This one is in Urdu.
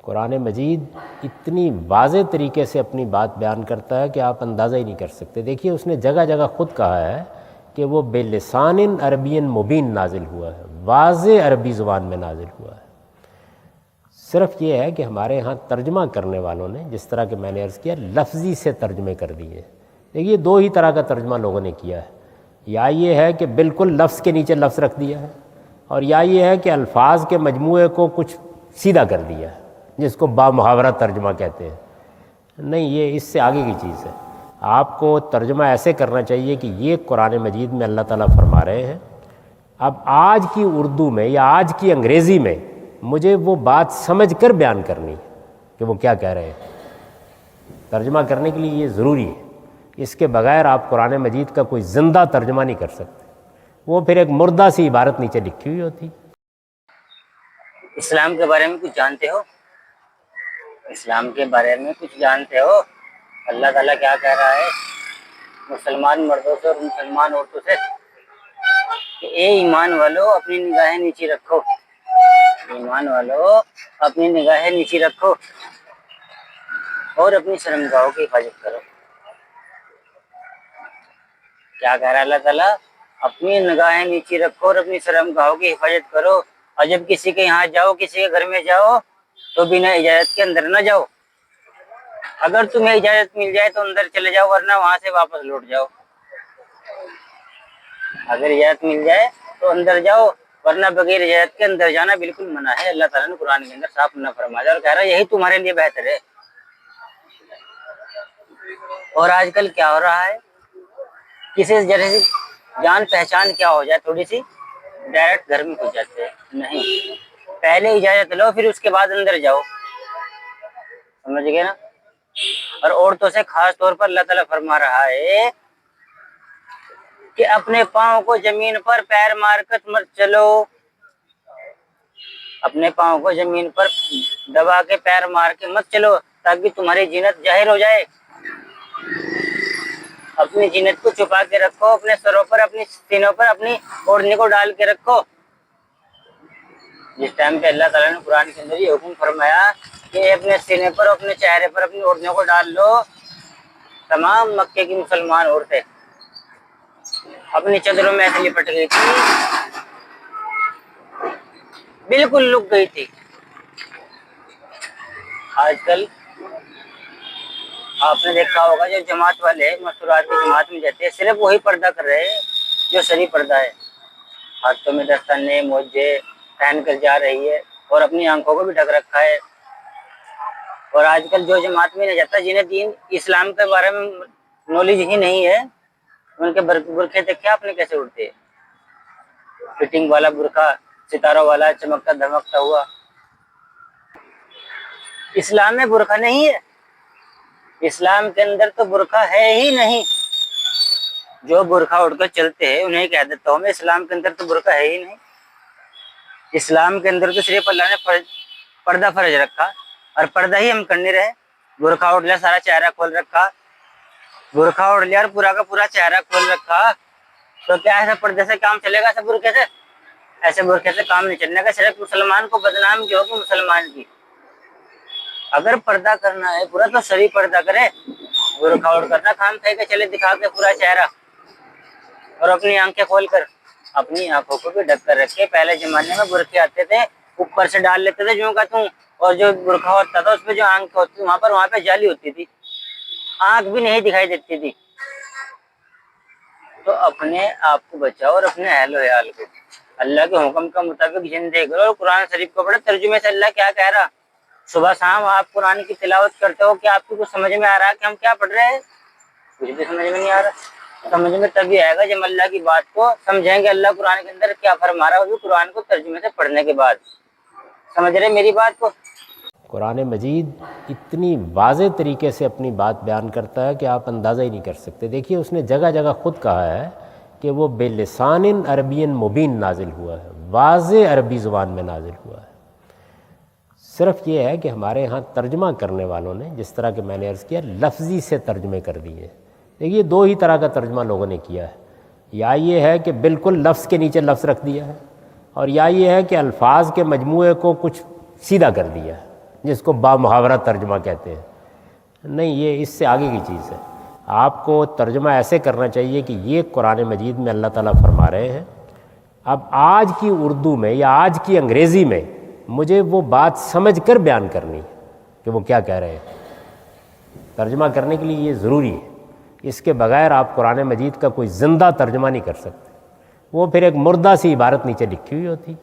قرآن مجید اتنی واضح طریقے سے اپنی بات بیان کرتا ہے کہ آپ اندازہ ہی نہیں کر سکتے۔ دیکھیے اس نے جگہ جگہ خود کہا ہے کہ وہ بلسان عربی مبین نازل ہوا ہے، واضح عربی زبان میں نازل ہوا ہے۔ صرف یہ ہے کہ ہمارے ہاں ترجمہ کرنے والوں نے، جس طرح کہ میں نے عرض کیا، لفظی سے ترجمے کر دیے۔ دیکھیے دو ہی طرح کا ترجمہ لوگوں نے کیا ہے، یا یہ ہے کہ بالکل لفظ کے نیچے لفظ رکھ دیا ہے، اور یا یہ ہے کہ الفاظ کے مجموعے کو کچھ سیدھا کر دیا ہے، جس کو با محاورہ ترجمہ کہتے ہیں۔ نہیں، یہ اس سے آگے کی چیز ہے۔ آپ کو ترجمہ ایسے کرنا چاہیے کہ یہ قرآن مجید میں اللہ تعالیٰ فرما رہے ہیں، اب آج کی اردو میں یا آج کی انگریزی میں مجھے وہ بات سمجھ کر بیان کرنی ہے کہ وہ کیا کہہ رہے ہیں۔ ترجمہ کرنے کے لیے یہ ضروری ہے، اس کے بغیر آپ قرآن مجید کا کوئی زندہ ترجمہ نہیں کر سکتے، وہ پھر ایک مردہ سی عبارت نیچے لکھی ہوئی ہوتی۔ اسلام کے بارے میں کچھ جانتے ہو؟ اسلام کے بارے میں کچھ جانتے ہو؟ اللہ تعالیٰ کیا کہہ رہا ہے مسلمان مردوں سے اور مسلمان عورتوں سے کہ اے ایمان والو اپنی نگاہیں نیچی رکھو، ایمان والو اپنی نگاہیں نیچی رکھو اور اپنی شرمگاہوں کی حفاظت کرو۔ کیا کہہ رہا ہے اللہ تعالیٰ؟ اپنی نگاہیں نیچی رکھو اور اپنی شرمگاہوں کی حفاظت کرو، اور جب کسی کے یہاں جاؤ، کسی کے گھر میں جاؤ تو بنا اجازت کے اندر نہ جاؤ۔ اگر تمہیں اجازت مل جائے تو اندر چلے جاؤ، ورنہ وہاں سے واپس لوٹ جاؤ۔ اگر اجازت مل جائے تو اندر جاؤ، ورنہ بغیر اجازت کے اندر جانا بالکل منع ہے۔ اللہ تعالیٰ نے قرآن کے اندر صاف منع فرمایا اور کہہ رہا ہے یہی تمہارے لیے بہتر ہے۔ اور آج کل کیا ہو رہا ہے، کسی جیسے جان پہچان کیا ہو جائے تھوڑی سی، ڈائریکٹ گھر میں گھس جاتے ہیں۔ نہیں، پہلے اجازت لو پھر اس کے بعد اندر جاؤ، سمجھ گئے نا؟ اور عورتوں سے خاص طور پر اللہ تعالیٰ فرما رہا ہے کہ اپنے پاؤں کو زمین پر پیر مار کر مت چلو، اپنے پاؤں کو زمین پر دبا کے پیر مار کے مت چلو تاکہ تمہاری زینت ظاہر ہو جائے۔ اپنی زینت کو چھپا کے رکھو، اپنے سروں پر، اپنی سینوں پر اپنی اوڑھنے کو ڈال کے رکھو۔ جس ٹائم پہ اللہ تعالیٰ نے قرآن کے اندر یہ حکم فرمایا کہ اپنے سینے پر، اپنے چہرے پر اپنی اوڑھنے کو ڈال لو، تمام مکے کی مسلمان عورتیں اپنی چادروں میں ایسے لپٹ گئی تھی، بالکل لک گئی تھی۔ آج کل آپ نے دیکھا ہوگا جو جماعت والے مستورات کی جماعت میں جاتے ہیں، صرف وہی پردہ کر رہے ہیں جو شرعی پردہ ہے، ہاتھوں میں دستانے موجے پہن کر جا رہی ہے اور اپنی آنکھوں کو بھی ڈھک رکھا ہے۔ اور آج کل جو جماعت میں نہیں جاتا، جنہیں دین اسلام کے بارے میں نالج ہی نہیں ہے، ان کے برقعے دیکھے آپ نے کیسے اڑتے، فٹنگ والا برقع، ستاروں والا، چمکتا دھمکتا ہوا۔ اسلام میں برقع نہیں ہے، اسلام کے اندر تو برقع ہے ہی نہیں۔ جو برقع اڑ کر چلتے ہیں انہیں کہہ دیتا ہوں میں، اسلام کے اندر تو برقع ہے ہی نہیں۔ اسلام کے اندر تو صرف اللہ نے پردہ فرض رکھا، اور پردہ ہی ہم کرنے رہے۔ برقع اڑ لیا، سارا چہرہ کھول رکھا، برقع اڑ لیا اور پورا کا پورا چہرہ کھول رکھا، تو کیا ایسا پردے سے کام چلے گا؟ ایسے برقعے سے، ایسے برقعے سے کام نہیں چلنے کا۔ صرف مسلمان کو بدنام کی ہوگی مسلمان کی۔ اگر پردہ کرنا ہے پورا تو شرعی پردہ کرے، برقع اڑ کرنا کام پھینکے چلے دکھا کے پورا چہرہ، اور اپنی آنکھیں کھول کر اپنی آنکھوں کو بھی ڈھک کر رکھے۔ پہلے زمانے میں برقعے آتے تھے، اوپر سے ڈال لیتے تھے جوں کا توں، اور جو برقع ہوتا تھا اس پہ جو آنکھ ہوتی وہاں پہ جالی ہوتی تھی، آنکھ بھی نہیں دکھائی دیتی تھی۔ تو اپنے آپ کو بچاؤ اور اپنے اہل و عیال کو اللہ کے حکم کا مطابق زندگی کرو۔ اور قرآن شریف کو پڑھو، ترجمے سے اللہ کیا کہہ رہا۔ صبح شام آپ قرآن کی تلاوت کرتے ہو، کیا آپ کو کچھ سمجھ میں آ رہا ہے کہ ہم کیا پڑھ رہے ہیں؟ کچھ بھی سمجھ میں نہیں آ رہا۔ سمجھ میں تبھی آئے گا جب اللہ کی بات کو سمجھیں گے، اللہ قرآن کے اندر کیا فرما رہا ہے، وہ بھی قرآن کو ترجمے سے پڑھنے کے بعد۔ سمجھ رہے میری بات کو؟ قرآن مجید اتنی واضح طریقے سے اپنی بات بیان کرتا ہے کہ آپ اندازہ ہی نہیں کر سکتے۔ دیکھیے اس نے جگہ جگہ خود کہا ہے کہ وہ بلسان عربی مبین نازل ہوا ہے، واضح عربی زبان میں نازل ہوا ہے۔ صرف یہ ہے کہ ہمارے ہاں ترجمہ کرنے والوں نے، جس طرح کہ میں نے عرض کیا، لفظی سے ترجمے کر دیے۔ دیکھیے دو ہی طرح کا ترجمہ لوگوں نے کیا ہے، یا یہ ہے کہ بالکل لفظ کے نیچے لفظ رکھ دیا ہے، اور یا یہ ہے کہ الفاظ کے مجموعے کو کچھ سیدھا کر دیا ہے، جس کو بامحاورہ ترجمہ کہتے ہیں. نہیں، یہ اس سے آگے کی چیز ہے. آپ کو ترجمہ ایسے کرنا چاہیے کہ یہ قرآن مجید میں اللہ تعالیٰ فرما رہے ہیں، اب آج کی اردو میں یا آج کی انگریزی میں مجھے وہ بات سمجھ کر بیان کرنی ہے کہ وہ کیا کہہ رہے ہیں. ترجمہ کرنے کے لیے یہ ضروری ہے. اس کے بغیر آپ قرآن مجید کا کوئی زندہ ترجمہ نہیں کر سکتے. وہ پھر ایک مردہ سی عبارت نیچے لکھی ہوئی ہوتی.